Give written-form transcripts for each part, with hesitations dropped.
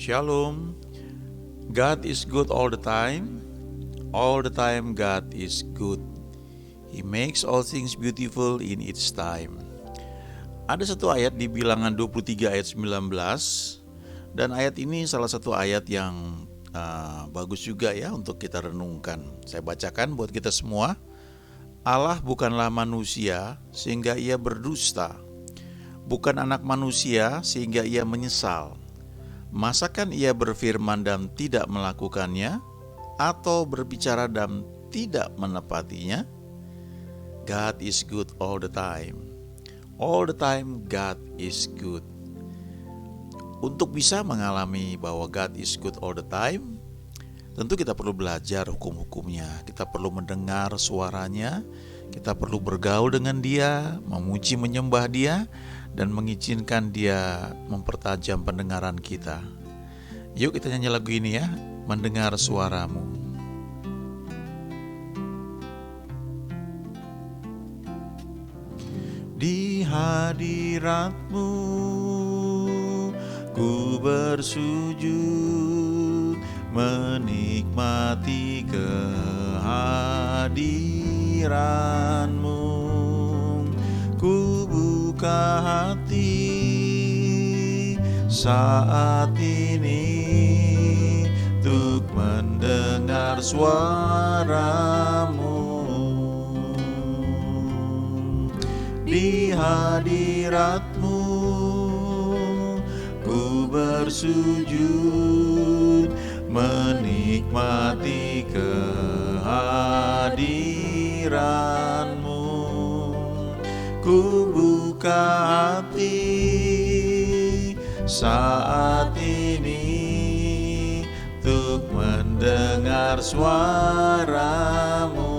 Shalom. God is good all the time. All the time God is good. He makes all things beautiful in its time. Ada satu ayat di Bilangan 23 ayat 19. Dan ayat ini salah satu ayat yang bagus juga ya untuk kita renungkan. Saya bacakan buat kita semua. Allah bukanlah manusia sehingga ia berdusta. Bukan anak manusia sehingga ia menyesal. Masakan ia berfirman dan tidak melakukannya, atau berbicara dan tidak menepatinya? God is good all the time. All the time God is good. Untuk bisa mengalami bahwa God is good all the time, tentu kita perlu belajar hukum-hukumnya. Kita perlu mendengar suaranya, kita perlu bergaul dengan Dia, memuji menyembah Dia, dan mengizinkan Dia mempertajam pendengaran kita. Yuk kita nyanyi lagu ini ya, mendengar suaramu. Di hadirat-Mu ku bersujud, menikmati kehadiran-Mu. Ku buka hati saat ini untuk mendengar suara-Mu. Di hadirat-Mu ku bersujud, menikmati kehadiran-Mu. Ku buka hati saat ini untuk mendengar suara-Mu.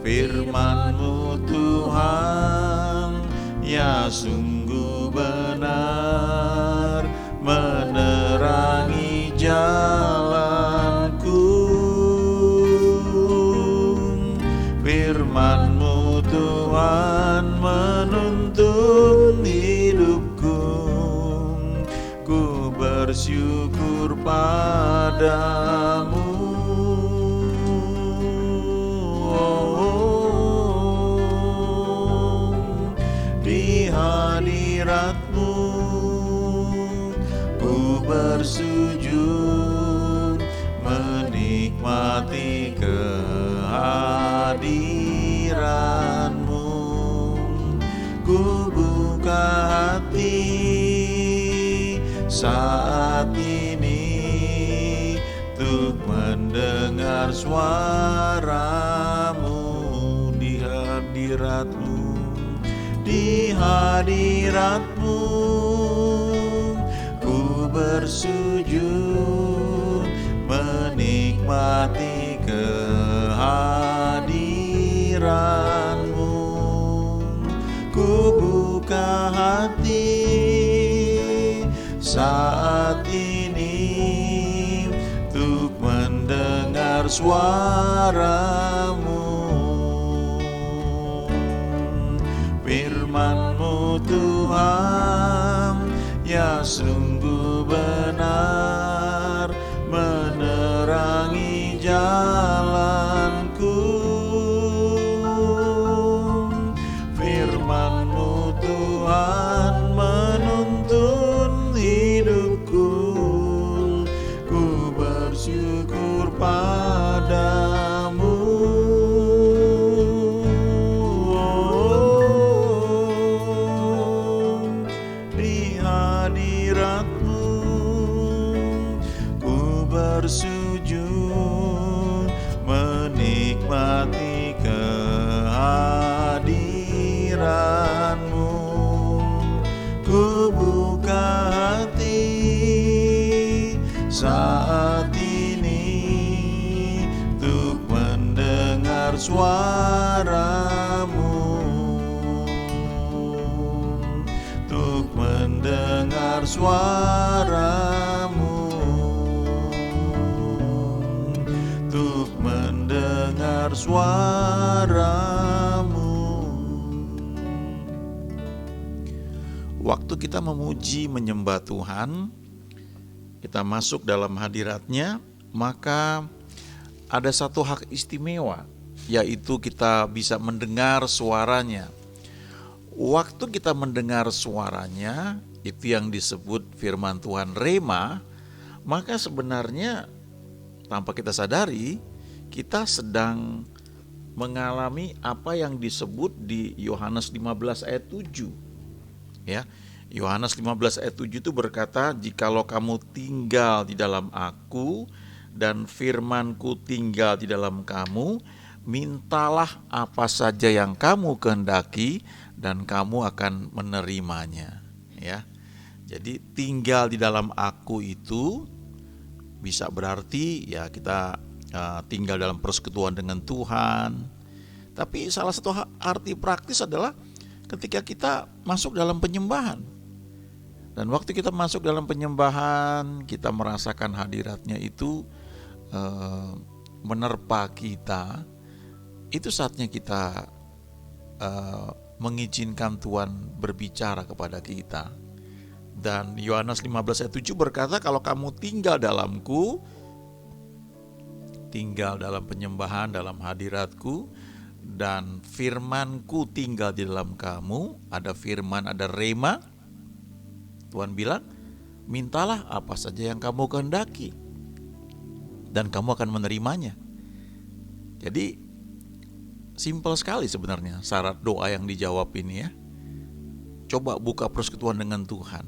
Firman-Mu Tuhan, ya sungguh benar, menerangi jalanku. Firman-Mu Tuhan menuntun hidupku, ku bersyukur padamu. Di hadirat-Mu ku bersujud, menikmati kehadiran-Mu. Ku buka hati saat ini untuk mendengar suara-Mu. Di hadirat-Mu, di hadirat-Mu ku bersujud, menikmati kehadiran-Mu. Ku buka hati saat ini untuk mendengar suara-Mu. Firman-Mu Tuhan, ya sungguh benar, menerangi jalanku. Firman-Mu Tuhan menuntun hidupku, ku bersyukur padamu. Di hadirat-Mu ku bersujud, menikmati kehadiran-Mu. Ku buka hati saat ini untuk mendengar suara-Mu, untuk mendengar suara-Mu, untuk mendengar suara-Mu. waktu kita memuji menyembah Tuhan, kita masuk dalam hadirat-Nya, maka ada satu hak istimewa, yaitu kita bisa mendengar suaranya. Waktu kita mendengar suaranya, itu yang disebut firman Tuhan Rema, maka sebenarnya tanpa kita sadari, kita sedang mengalami apa yang disebut di Yohanes 15 ayat 7. Ya, Yohanes 15 ayat 7 itu berkata, "Jikalau kamu tinggal di dalam Aku dan firman-Ku tinggal di dalam kamu, mintalah apa saja yang kamu kehendaki dan kamu akan menerimanya." Ya. Jadi tinggal di dalam Aku itu bisa berarti ya kita tinggal dalam persekutuan dengan Tuhan. Tapi salah satu arti praktis adalah ketika kita masuk dalam penyembahan. Dan waktu kita masuk dalam penyembahan, kita merasakan hadirat-Nya itu menerpa kita. Itu saatnya kita mengizinkan Tuhan berbicara kepada kita. Dan Yohanes 15 ayat 7 berkata, "Kalau kamu tinggal dalamku," tinggal dalam penyembahan, dalam hadiratku, dan firmanku tinggal di dalam kamu, ada firman, ada rema. Tuhan bilang, mintalah apa saja yang kamu kehendaki, dan kamu akan menerimanya. Jadi, simpel sekali sebenarnya syarat doa yang dijawab ini ya. Coba buka persekutuan dengan Tuhan,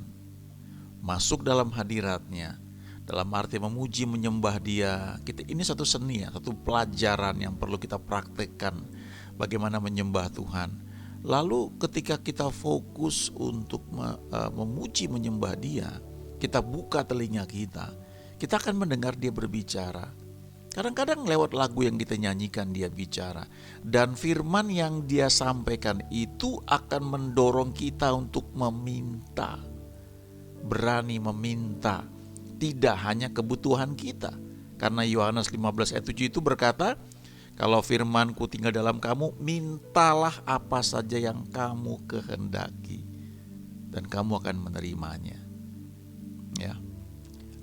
masuk dalam hadirat-Nya, dalam arti memuji, menyembah Dia. Ini satu seni ya, satu pelajaran yang perlu kita praktekkan bagaimana menyembah Tuhan. Lalu ketika kita fokus untuk memuji, menyembah Dia, kita buka telinga kita akan mendengar Dia berbicara. Kadang-kadang lewat lagu yang kita nyanyikan Dia bicara. Dan firman yang Dia sampaikan itu akan mendorong kita untuk meminta, berani meminta. Tidak hanya kebutuhan kita. Karena Yohanes 15 ayat 7 itu berkata, "Kalau firman-Ku tinggal dalam kamu, mintalah apa saja yang kamu kehendaki, dan kamu akan menerimanya." Ya.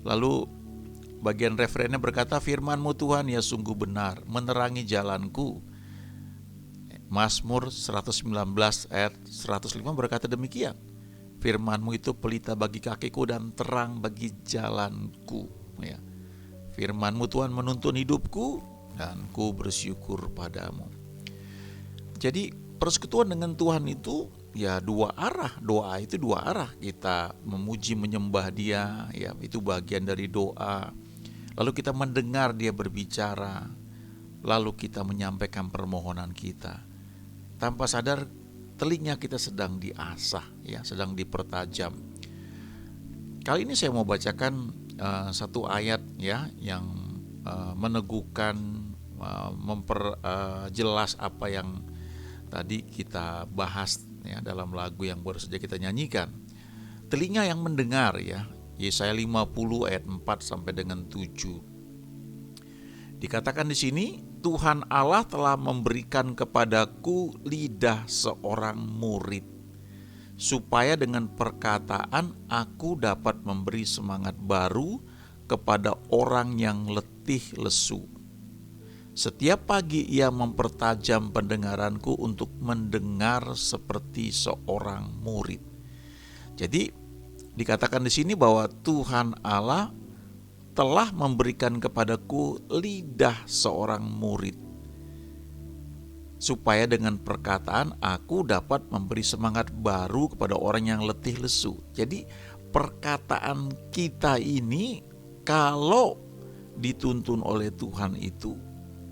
Lalu bagian referennya berkata, "Firman-Mu Tuhan ya sungguh benar, menerangi jalanku." Mazmur 119 ayat 105 berkata demikian. "Firman-Mu itu pelita bagi kakiku dan terang bagi jalanku." Ya. Firman-Mu Tuhan menuntun hidupku dan ku bersyukur padamu. Jadi persekutuan dengan Tuhan itu ya dua arah. Doa itu dua arah. Kita memuji menyembah Dia, ya itu bagian dari doa. Lalu kita mendengar Dia berbicara. Lalu kita menyampaikan permohonan kita. Tanpa sadar telinga kita sedang diasah, ya, sedang dipertajam. Kali ini saya mau bacakan satu ayat ya yang meneguhkan, memperjelas apa yang tadi kita bahas ya dalam lagu yang baru saja kita nyanyikan. Telinga yang mendengar ya, Yesaya 50 ayat 4 sampai dengan 7. Dikatakan di sini, Tuhan Allah telah memberikan kepadaku lidah seorang murid, supaya dengan perkataan aku dapat memberi semangat baru kepada orang yang letih lesu. Setiap pagi ia mempertajam pendengaranku untuk mendengar seperti seorang murid. Jadi dikatakan di sini bahwa Tuhan Allah telah memberikan kepadaku lidah seorang murid, supaya dengan perkataan aku dapat memberi semangat baru kepada orang yang letih lesu. Jadi perkataan kita ini kalau dituntun oleh Tuhan itu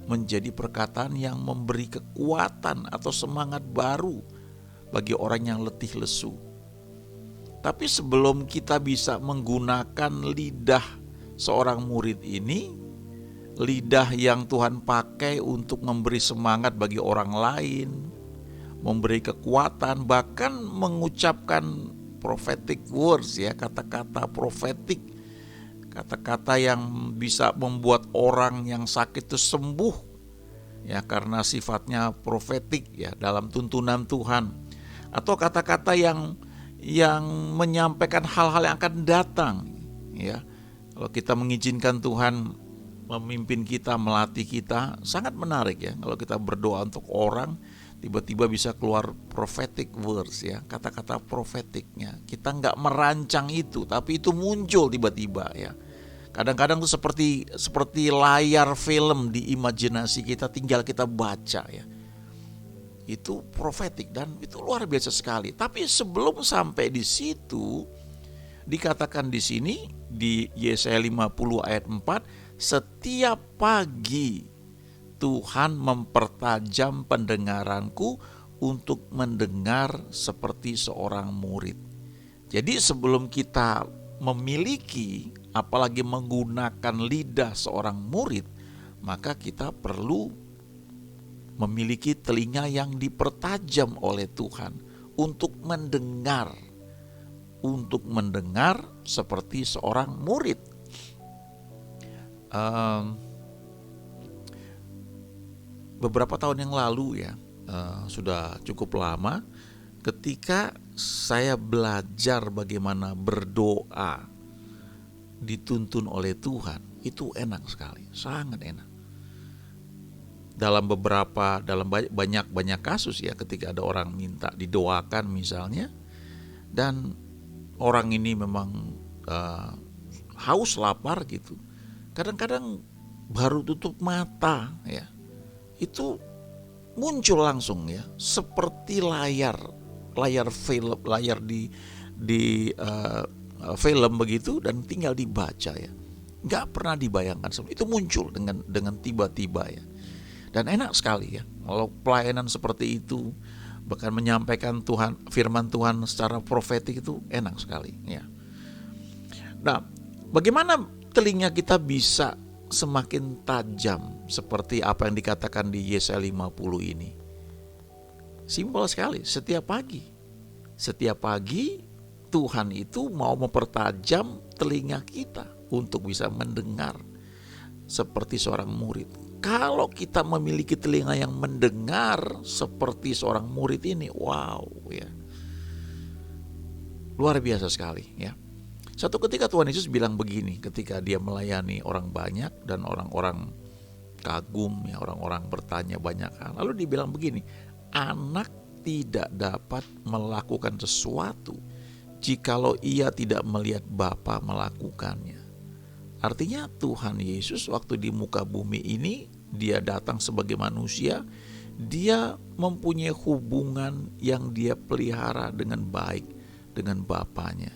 menjadi perkataan yang memberi kekuatan atau semangat baru bagi orang yang letih lesu. Tapi sebelum kita bisa menggunakan lidah seorang murid ini, lidah yang Tuhan pakai untuk memberi semangat bagi orang lain, memberi kekuatan, bahkan mengucapkan prophetic words ya, kata-kata profetik, kata-kata yang bisa membuat orang yang sakit itu sembuh ya, karena sifatnya profetik ya dalam tuntunan Tuhan. Atau kata-kata yang yang menyampaikan hal-hal yang akan datang, ya. Kalau kita mengizinkan Tuhan memimpin kita, melatih kita, sangat menarik ya. Kalau kita berdoa untuk orang, tiba-tiba bisa keluar prophetic words ya, kata-kata profetiknya. Kita nggak merancang itu, tapi itu muncul tiba-tiba ya. Kadang-kadang itu seperti layar film di imajinasi kita, tinggal kita baca ya. Itu profetik dan itu luar biasa sekali. Tapi sebelum sampai di situ, dikatakan di sini di Yesaya 50 ayat 4, setiap pagi Tuhan mempertajam pendengaranku untuk mendengar seperti seorang murid. Jadi sebelum kita memiliki, apalagi menggunakan lidah seorang murid, maka kita perlu memiliki telinga yang dipertajam oleh Tuhan untuk mendengar seperti seorang murid. Beberapa tahun yang lalu ya, sudah cukup lama, ketika saya belajar bagaimana berdoa dituntun oleh Tuhan, itu enak sekali, sangat enak. Dalam banyak kasus ya, ketika ada orang minta didoakan misalnya, dan orang ini memang haus lapar gitu, kadang-kadang baru tutup mata ya, itu muncul langsung ya, seperti layar film, layar di film begitu, dan tinggal dibaca ya. Nggak pernah dibayangkan itu muncul dengan tiba-tiba ya. Dan enak sekali ya, kalau pelayanan seperti itu, bahkan menyampaikan firman Tuhan secara profetik, itu enak sekali ya. Nah, bagaimana telinga kita bisa semakin tajam seperti apa yang dikatakan di Yesaya 50 ini? Simpel sekali, setiap pagi Tuhan itu mau mempertajam telinga kita untuk bisa mendengar seperti seorang murid. Kalau kita memiliki telinga yang mendengar seperti seorang murid ini, wow ya, luar biasa sekali ya. Satu ketika Tuhan Yesus bilang begini, ketika dia melayani orang banyak dan orang-orang kagum ya, orang-orang bertanya banyak hal. Lalu dia bilang begini, anak tidak dapat melakukan sesuatu jikalau ia tidak melihat Bapa melakukannya. Artinya Tuhan Yesus waktu di muka bumi ini, dia datang sebagai manusia, dia mempunyai hubungan yang dia pelihara dengan baik dengan Bapanya.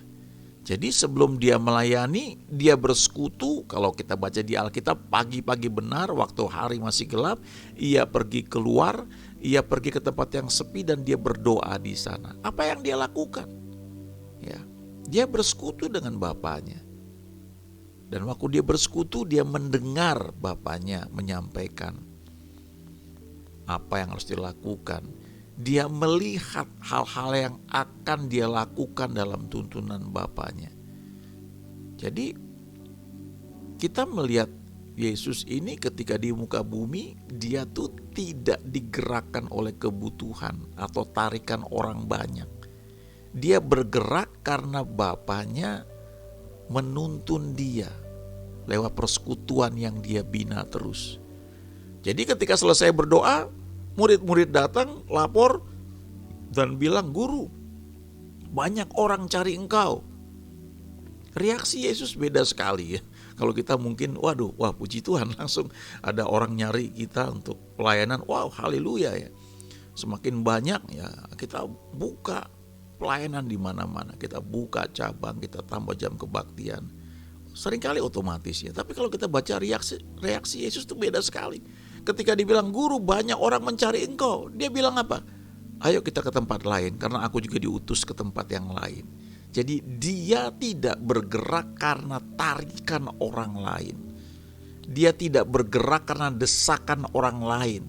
Jadi sebelum dia melayani, dia bersekutu. Kalau kita baca di Alkitab, pagi-pagi benar, waktu hari masih gelap, ia pergi keluar, ia pergi ke tempat yang sepi dan dia berdoa di sana. Apa yang dia lakukan? Ya, dia bersekutu dengan Bapanya. Dan waktu dia bersekutu, dia mendengar Bapanya menyampaikan apa yang harus dilakukan. Dia melihat hal-hal yang akan dia lakukan dalam tuntunan Bapanya. Jadi kita melihat Yesus ini ketika di muka bumi, dia tuh tidak digerakkan oleh kebutuhan atau tarikan orang banyak. Dia bergerak karena Bapanya menuntun dia lewat persekutuan yang dia bina terus. Jadi ketika selesai berdoa, murid-murid datang lapor dan bilang, "Guru, banyak orang cari engkau." Reaksi Yesus beda sekali ya. Kalau kita mungkin wah puji Tuhan, langsung ada orang nyari kita untuk pelayanan. Wow, haleluya ya. Semakin banyak ya, kita buka pelayanan di mana-mana, kita buka cabang, kita tambah jam kebaktian. Seringkali otomatis ya. Tapi kalau kita baca reaksi Yesus itu beda sekali. Ketika dibilang, "Guru, banyak orang mencari engkau," dia bilang apa? "Ayo kita ke tempat lain, karena aku juga diutus ke tempat yang lain." Jadi dia tidak bergerak karena tarikan orang lain. Dia tidak bergerak karena desakan orang lain.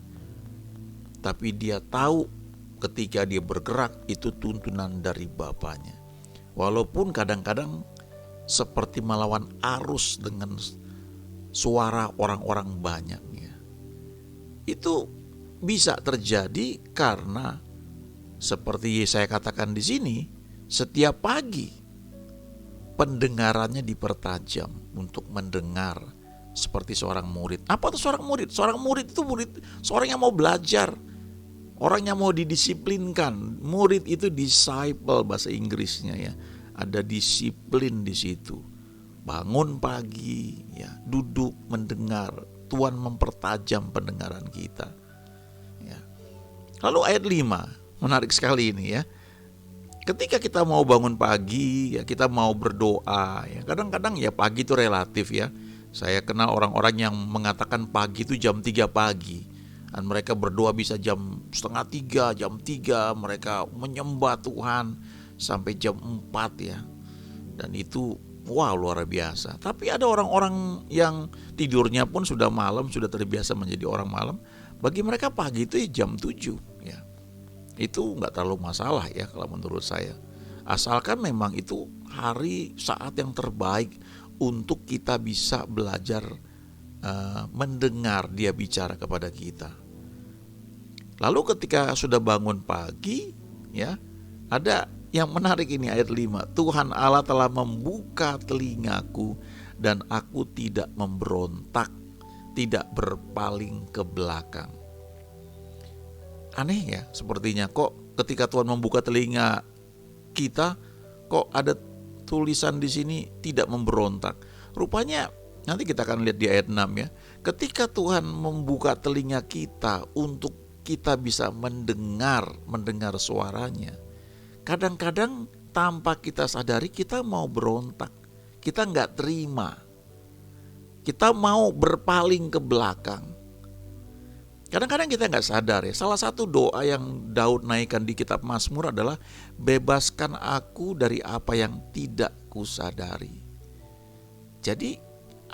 Tapi dia tahu ketika dia bergerak itu tuntunan dari Bapanya. Walaupun kadang-kadang seperti melawan arus dengan suara orang-orang banyak ya. Itu bisa terjadi karena seperti saya katakan di sini, Setiap pagi pendengarannya dipertajam untuk mendengar seperti seorang murid. Apa itu seorang murid? Seorang murid itu seorang yang mau belajar, orang yang mau didisiplinkan. Murid itu disciple bahasa Inggrisnya ya. Ada disiplin di situ. Bangun pagi ya, duduk mendengar. Tuhan mempertajam pendengaran kita. Ya. Lalu ayat 5, menarik sekali ini ya. Ketika kita mau bangun pagi, ya kita mau berdoa, ya kadang-kadang ya pagi itu relatif ya. Saya kenal orang-orang yang mengatakan pagi itu jam 3 pagi. Dan mereka berdoa bisa jam setengah 3, jam 3, mereka menyembah Tuhan sampai jam 4 ya. Dan itu wow, luar biasa. Tapi ada orang-orang yang tidurnya pun sudah malam, sudah terbiasa menjadi orang malam. Bagi mereka pagi itu jam 7 ya. Itu nggak terlalu masalah ya kalau menurut saya. Asalkan memang itu hari saat yang terbaik untuk kita bisa belajar mendengar dia bicara kepada kita. Lalu ketika sudah bangun pagi ya, ada yang menarik ini ayat 5. Tuhan Allah telah membuka telingaku dan aku tidak memberontak, tidak berpaling ke belakang. Aneh ya sepertinya, kok ketika Tuhan membuka telinga kita, kok ada tulisan di sini tidak memberontak. Rupanya nanti kita akan lihat di ayat 6 ya. Ketika Tuhan membuka telinga kita untuk kita bisa mendengar suaranya, kadang-kadang tanpa kita sadari kita mau berontak, kita nggak terima, kita mau berpaling ke belakang. Kadang-kadang kita nggak sadar ya. Salah satu doa yang Daud naikkan di kitab Mazmur adalah bebaskan aku dari apa yang tidak kusadari. Jadi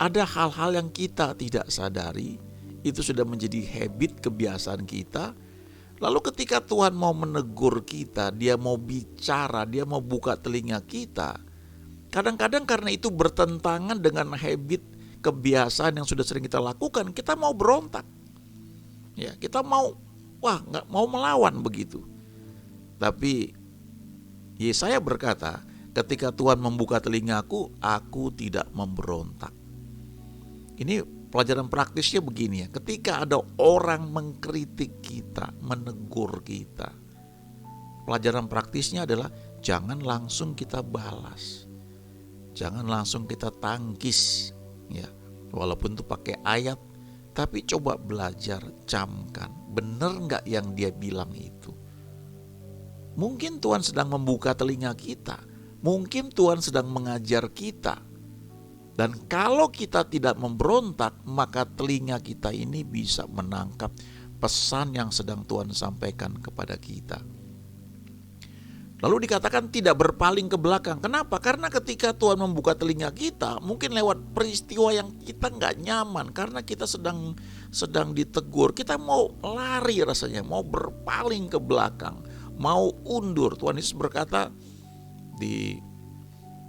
ada hal-hal yang kita tidak sadari, itu sudah menjadi habit, kebiasaan kita. Lalu ketika Tuhan mau menegur kita, dia mau bicara, dia mau buka telinga kita, kadang-kadang karena itu bertentangan dengan habit, kebiasaan yang sudah sering kita lakukan, kita mau berontak. Ya, kita nggak mau melawan begitu. Tapi Yesaya berkata, ketika Tuhan membuka telingaku, aku tidak memberontak. Ini pelajaran praktisnya begini ya. Ketika ada orang mengkritik kita, menegur kita, pelajaran praktisnya adalah jangan langsung kita balas, jangan langsung kita tangkis, ya. Walaupun itu pakai ayat, tapi coba belajar, camkan, benar nggak yang dia bilang itu. Mungkin Tuhan sedang membuka telinga kita, mungkin Tuhan sedang mengajar kita. Dan kalau kita tidak memberontak, maka telinga kita ini bisa menangkap pesan yang sedang Tuhan sampaikan kepada kita. Lalu dikatakan tidak berpaling ke belakang. Kenapa? Karena ketika Tuhan membuka telinga kita, mungkin lewat peristiwa yang kita nggak nyaman, karena kita sedang ditegur, kita mau lari rasanya, mau berpaling ke belakang, mau undur. Tuhan Yesus berkata di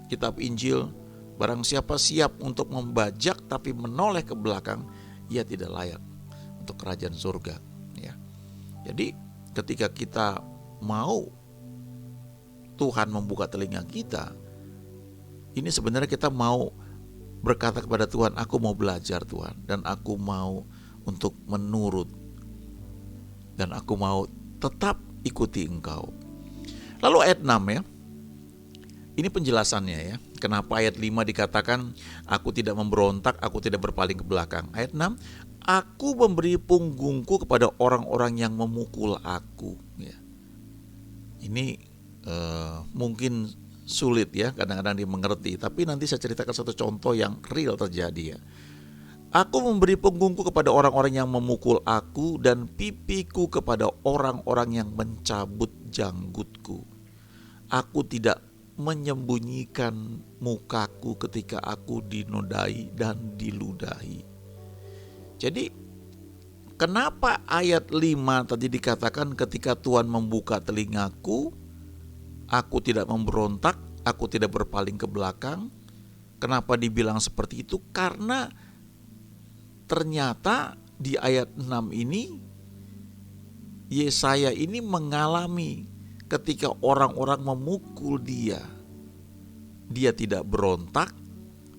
kitab Injil, barang siapa siap untuk membajak tapi menoleh ke belakang, ia tidak layak untuk kerajaan surga. Ya. Jadi ketika kita mau Tuhan membuka telinga kita, ini sebenarnya kita mau berkata kepada Tuhan, aku mau belajar Tuhan, dan aku mau untuk menurut, dan aku mau tetap ikuti Engkau. Lalu ayat 6 ya, ini penjelasannya ya, kenapa ayat 5 dikatakan aku tidak memberontak, aku tidak berpaling ke belakang. Ayat 6, aku memberi punggungku kepada orang-orang yang memukul aku. Ya. Ini mungkin sulit ya kadang-kadang dimengerti, tapi nanti saya ceritakan satu contoh yang real terjadi ya. Aku memberi punggungku kepada orang-orang yang memukul aku dan pipiku kepada orang-orang yang mencabut janggutku. Aku tidak menyembunyikan mukaku ketika aku dinodai dan diludahi. Jadi kenapa ayat 5 tadi dikatakan ketika Tuhan membuka telingaku, aku tidak memberontak, aku tidak berpaling ke belakang. Kenapa dibilang seperti itu? Karena ternyata di ayat 6 ini Yesaya ini mengalami ketika orang-orang memukul dia, dia tidak berontak,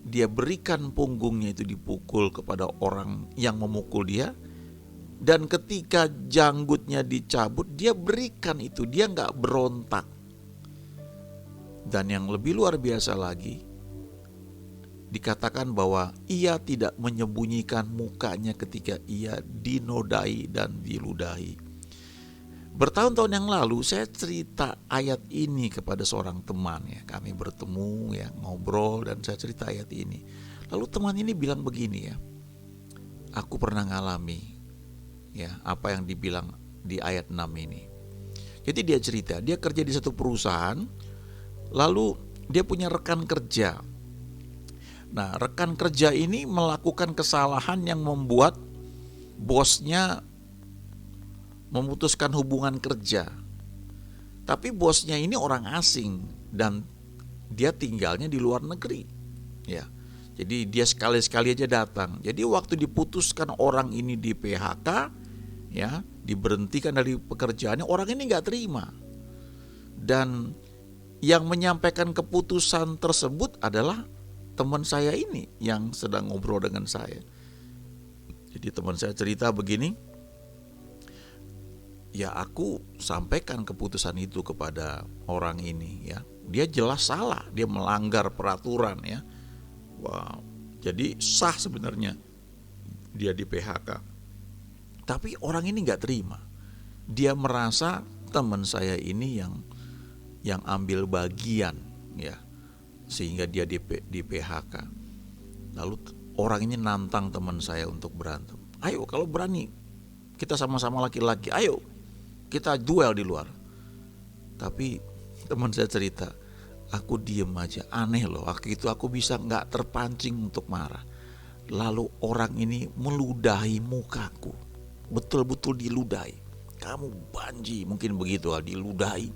dia berikan punggungnya itu dipukul kepada orang yang memukul dia. Dan ketika janggutnya dicabut, dia berikan itu, dia gak berontak. Dan yang lebih luar biasa lagi, dikatakan bahwa ia tidak menyembunyikan mukanya ketika ia dinodai dan diludahi. Bertahun-tahun yang lalu saya cerita ayat ini kepada seorang teman ya. Kami bertemu ya, ngobrol dan saya cerita ayat ini. Lalu teman ini bilang begini ya, aku pernah ngalami ya apa yang dibilang di ayat 6 ini. Jadi dia cerita, dia kerja di satu perusahaan, lalu dia punya rekan kerja. Nah, rekan kerja ini melakukan kesalahan yang membuat bosnya memutuskan hubungan kerja. Tapi bosnya ini orang asing dan dia tinggalnya di luar negeri. Ya. Jadi dia sekali-sekali aja datang. Jadi waktu diputuskan orang ini di PHK, ya, diberhentikan dari pekerjaannya, orang ini nggak terima. Dan yang menyampaikan keputusan tersebut adalah teman saya ini yang sedang ngobrol dengan saya. Jadi teman saya cerita begini, ya aku sampaikan keputusan itu kepada orang ini ya. Dia jelas salah, dia melanggar peraturan ya. Wow, jadi sah sebenarnya dia di PHK. Tapi orang ini gak terima. Dia merasa teman saya ini yang ambil bagian ya, sehingga dia di PHK. Lalu orang ini nantang teman saya untuk berantem. Ayo kalau berani, kita sama-sama laki-laki, ayo kita duel di luar. Tapi teman saya cerita, aku diem aja. Aneh loh, waktu itu aku bisa gak terpancing untuk marah. Lalu orang ini meludahi mukaku, betul-betul diludahi. Kamu banji, mungkin begitu lah, diludahi.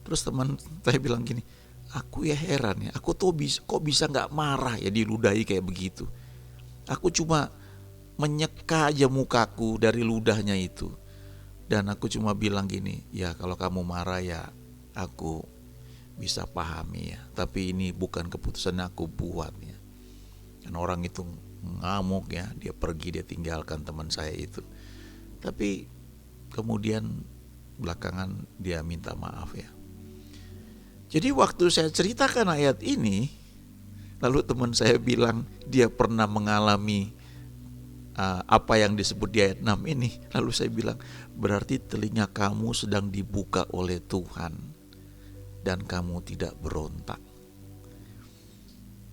Terus teman saya bilang gini, aku ya heran ya, aku tuh kok bisa gak marah ya diludahi kayak begitu. Aku cuma menyeka aja mukaku dari ludahnya itu. Dan aku cuma bilang gini, ya kalau kamu marah ya aku bisa pahami ya. Tapi ini bukan keputusan yang aku buat ya. Dan orang itu ngamuk ya, dia pergi, dia tinggalkan teman saya itu. Tapi kemudian belakangan dia minta maaf ya. Jadi waktu saya ceritakan ayat ini, lalu teman saya bilang dia pernah mengalami apa yang disebut di ayat 6 ini. Lalu saya bilang, berarti telinga kamu sedang dibuka oleh Tuhan dan kamu tidak berontak.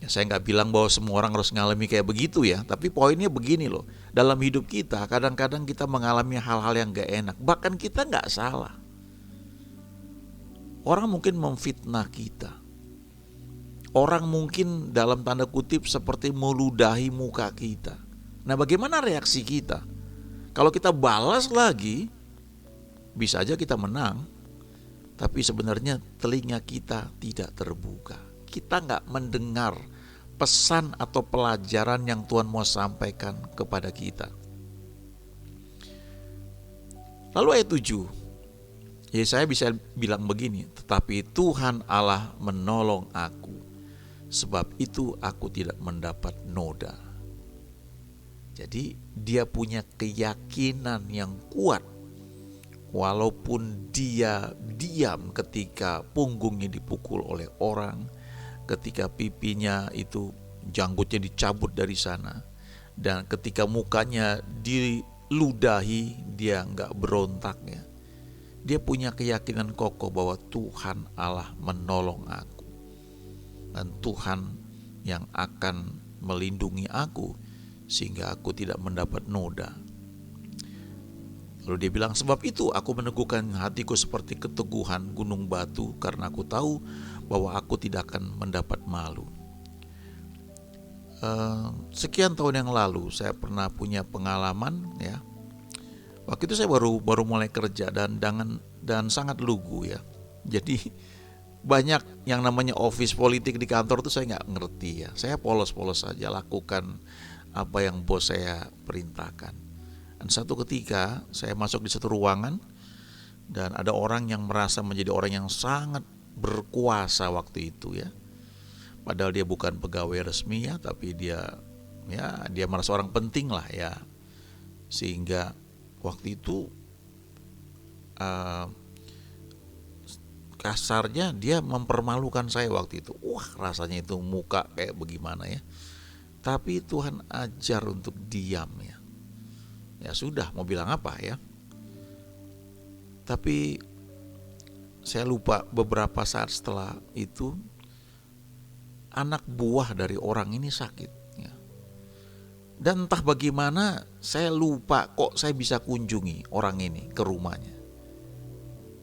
Ya, saya gak bilang bahwa semua orang harus mengalami kayak begitu ya. Tapi poinnya begini loh, dalam hidup kita kadang-kadang kita mengalami hal-hal yang gak enak. Bahkan kita gak salah. Orang mungkin memfitnah kita. Orang mungkin dalam tanda kutip seperti meludahi muka kita. Nah, bagaimana reaksi kita? Kalau kita balas lagi, bisa aja kita menang. Tapi sebenarnya telinga kita tidak terbuka. Kita gak mendengar pesan atau pelajaran yang Tuhan mau sampaikan kepada kita. Lalu ayat 7. Ya, saya bisa bilang begini, tetapi Tuhan Allah menolong aku, sebab itu aku tidak mendapat noda. Jadi dia punya keyakinan yang kuat, walaupun dia diam ketika punggungnya dipukul oleh orang, ketika pipinya itu janggutnya dicabut dari sana, dan ketika mukanya diludahi, dia gak berontak ya. Dia punya keyakinan kokoh bahwa Tuhan Allah menolong aku. Dan Tuhan yang akan melindungi aku sehingga aku tidak mendapat noda. Lalu dia bilang, sebab itu aku meneguhkan hatiku seperti keteguhan gunung batu, karena aku tahu bahwa aku tidak akan mendapat malu. Sekian tahun yang lalu saya pernah punya pengalaman ya. Waktu itu saya baru mulai kerja dan sangat lugu ya. Jadi banyak yang namanya office politik di kantor itu saya nggak ngerti ya. Saya polos-polos saja lakukan apa yang bos saya perintahkan. Dan satu ketika saya masuk di satu ruangan Dan ada orang yang merasa menjadi orang yang sangat berkuasa waktu itu ya. Padahal dia bukan pegawai resmi ya, tapi dia merasa orang penting lah ya. Sehingga waktu itu kasarnya dia mempermalukan saya waktu itu. Wah, rasanya itu muka kayak bagaimana ya. Tapi Tuhan ajar untuk diam ya. Ya sudah, mau bilang apa ya. Tapi saya lupa beberapa saat setelah itu anak buah dari orang ini sakit ya. Dan entah bagaimana saya lupa kok saya bisa kunjungi orang ini ke rumahnya.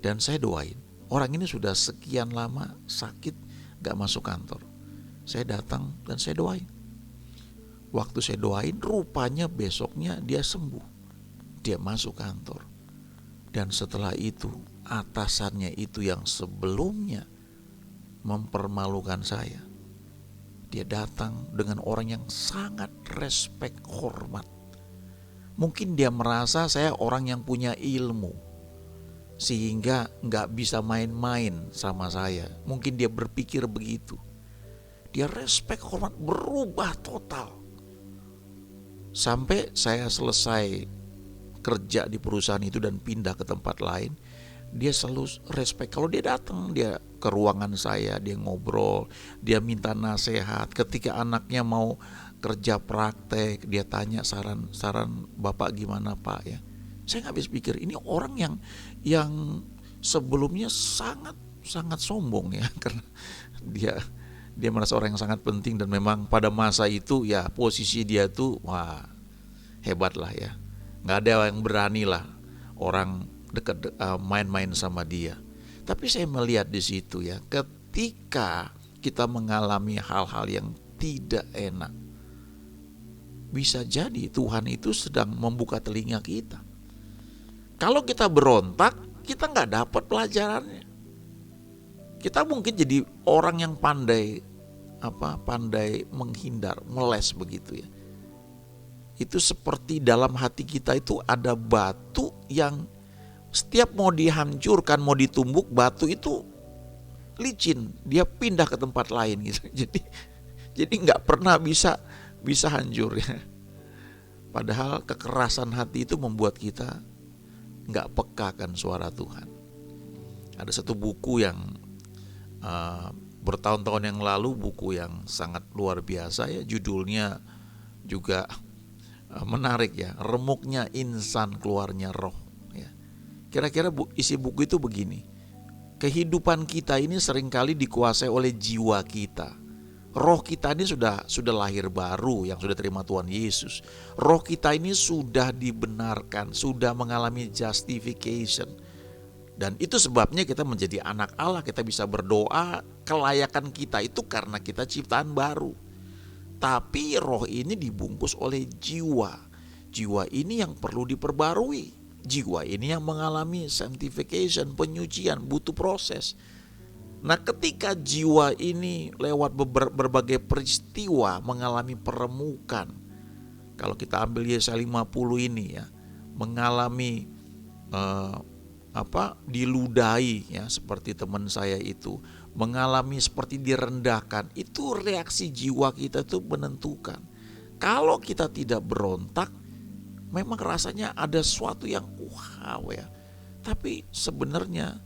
Dan saya doain. Orang ini sudah sekian lama sakit gak masuk kantor. Saya datang dan saya doain. Waktu saya doain rupanya besoknya dia sembuh. Dia masuk kantor. Dan setelah itu atasannya itu yang sebelumnya mempermalukan saya, dia datang dengan orang yang sangat respek, hormat. Mungkin dia merasa saya orang yang punya ilmu, sehingga gak bisa main-main sama saya. Mungkin dia berpikir begitu. Dia respek, hormat, berubah total. Sampai saya selesai kerja di perusahaan itu dan pindah ke tempat lain, dia selalu respect. Kalau dia datang, dia ke ruangan saya, dia ngobrol, dia minta nasihat. Ketika anaknya mau kerja praktek, dia tanya saran Bapak gimana Pak ya. Saya nggak habis pikir ini orang yang sebelumnya sangat sombong ya, karena dia merasa orang yang sangat penting, dan memang pada masa itu ya posisi dia tuh wah hebat lah ya. Nggak ada yang berani lah orang dekat main-main sama dia. Tapi saya melihat di situ ya, ketika kita mengalami hal-hal yang tidak enak, bisa jadi Tuhan itu sedang membuka telinga kita. Kalau kita berontak, kita nggak dapat pelajarannya. Kita mungkin jadi orang yang pandai menghindar, meles begitu ya. Itu seperti dalam hati kita itu ada batu yang setiap mau dihancurkan, mau ditumbuk, batu itu licin, dia pindah ke tempat lain gitu. Jadi nggak pernah bisa hancur ya. Padahal kekerasan hati itu membuat kita nggak peka kan suara Tuhan. Ada satu buku yang bertahun-tahun yang lalu, buku yang sangat luar biasa ya, judulnya juga menarik ya, Remuknya Insan Keluarnya Roh ya. Kira-kira isi buku itu begini. Kehidupan kita ini seringkali dikuasai oleh jiwa kita. Roh kita ini sudah lahir baru yang sudah terima Tuhan Yesus. Roh kita ini sudah dibenarkan, sudah mengalami justification. Dan itu sebabnya kita menjadi anak Allah, kita bisa berdoa, kelayakan kita itu karena kita ciptaan baru. Tapi roh ini dibungkus oleh jiwa. Jiwa ini yang perlu diperbarui. Jiwa ini yang mengalami sanctification, penyucian, butuh proses. Nah, ketika jiwa ini lewat berbagai peristiwa mengalami peremukan. Kalau kita ambil Yesaya 50 ini ya, mengalami diludahi ya, seperti teman saya itu, mengalami seperti direndahkan, itu reaksi jiwa kita itu menentukan. Kalau kita tidak berontak, memang rasanya ada sesuatu yang wow ya, tapi sebenarnya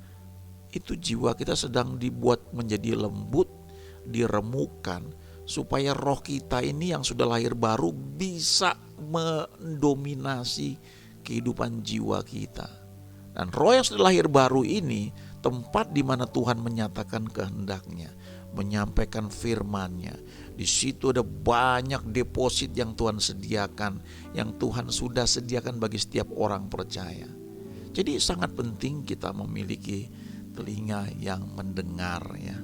itu jiwa kita sedang dibuat menjadi lembut, diremukan, supaya roh kita ini yang sudah lahir baru bisa mendominasi kehidupan jiwa kita. Dan roh yang sudah lahir baru ini tempat di mana Tuhan menyatakan kehendaknya, menyampaikan firman-Nya. Di situ ada banyak deposit yang Tuhan sediakan, yang Tuhan sudah sediakan bagi setiap orang percaya. Jadi sangat penting kita memiliki telinga yang mendengar ya,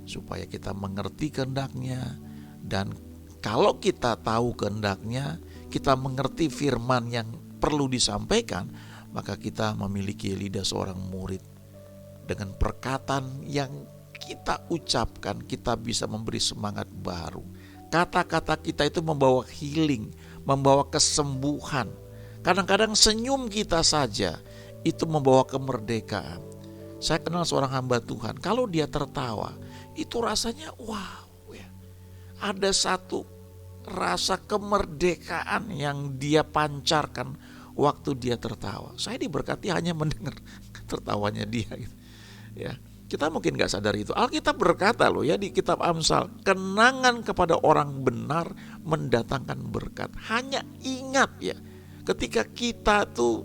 supaya kita mengerti kehendak-Nya. Dan kalau kita tahu kehendak-Nya, kita mengerti firman yang perlu disampaikan, maka kita memiliki lidah seorang murid. Dengan perkataan yang kita ucapkan, kita bisa memberi semangat baru. Kata-kata kita itu membawa healing, membawa kesembuhan. Kadang-kadang senyum kita saja itu membawa kemerdekaan. Saya kenal seorang hamba Tuhan, kalau dia tertawa, itu rasanya wow ya. Ada satu rasa kemerdekaan yang dia pancarkan waktu dia tertawa. Saya diberkati hanya mendengar tertawanya dia gitu. Ya, kita mungkin gak sadar itu. Alkitab berkata loh ya di kitab Amsal, kenangan kepada orang benar mendatangkan berkat. Hanya ingat ya, ketika kita tuh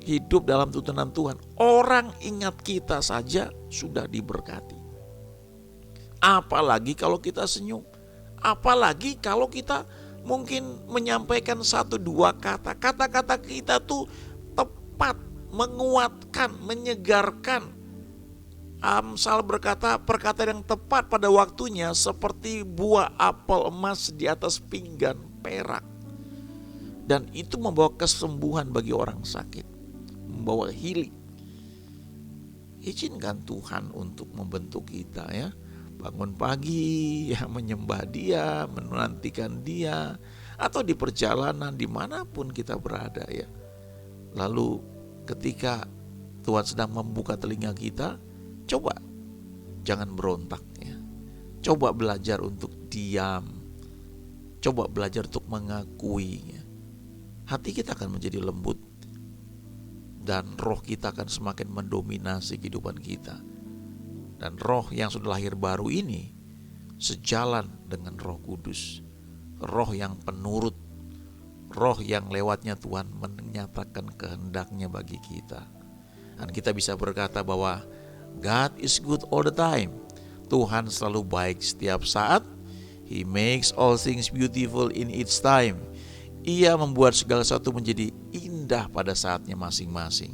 hidup dalam tuntunan Tuhan, orang ingat kita saja sudah diberkati. Apalagi kalau kita senyum, apalagi kalau kita mungkin menyampaikan 1-2 kata. Kata-kata kita tuh tepat, menguatkan, menyegarkan. Amsal berkata, perkataan yang tepat pada waktunya seperti buah apel emas di atas pinggan perak. Dan itu membawa kesembuhan bagi orang sakit, membawa healing. Izinkan Tuhan untuk membentuk kita ya. Bangun pagi ya, menyembah Dia, menantikan Dia, atau di perjalanan dimanapun kita berada ya. Lalu ketika Tuhan sedang membuka telinga kita, coba jangan berontak ya. Coba belajar untuk diam. Coba belajar untuk mengakui ya. Hati kita akan menjadi lembut dan roh kita akan semakin mendominasi kehidupan kita. Dan roh yang sudah lahir baru ini sejalan dengan Roh Kudus. Roh yang penurut, roh yang lewatnya Tuhan menyatakan kehendaknya bagi kita. Dan kita bisa berkata bahwa God is good all the time. Tuhan selalu baik setiap saat. He makes all things beautiful in its time. Ia membuat segala sesuatu menjadi indah pada saatnya masing-masing.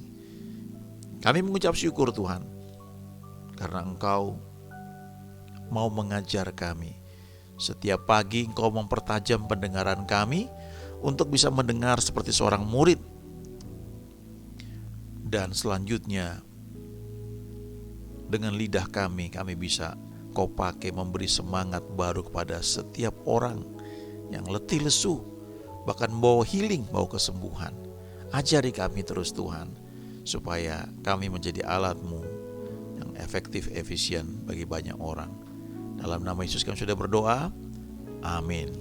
Kami mengucap syukur Tuhan, karena Engkau mau mengajar kami. Setiap pagi Engkau mempertajam pendengaran kami untuk bisa mendengar seperti seorang murid. Dan selanjutnya dengan lidah kami bisa Kau pakai memberi semangat baru kepada setiap orang yang letih lesu, bahkan bawa healing, bawa kesembuhan. Ajari kami terus Tuhan, supaya kami menjadi alat-Mu yang efektif, efisien bagi banyak orang. Dalam nama Yesus kami sudah berdoa, amin.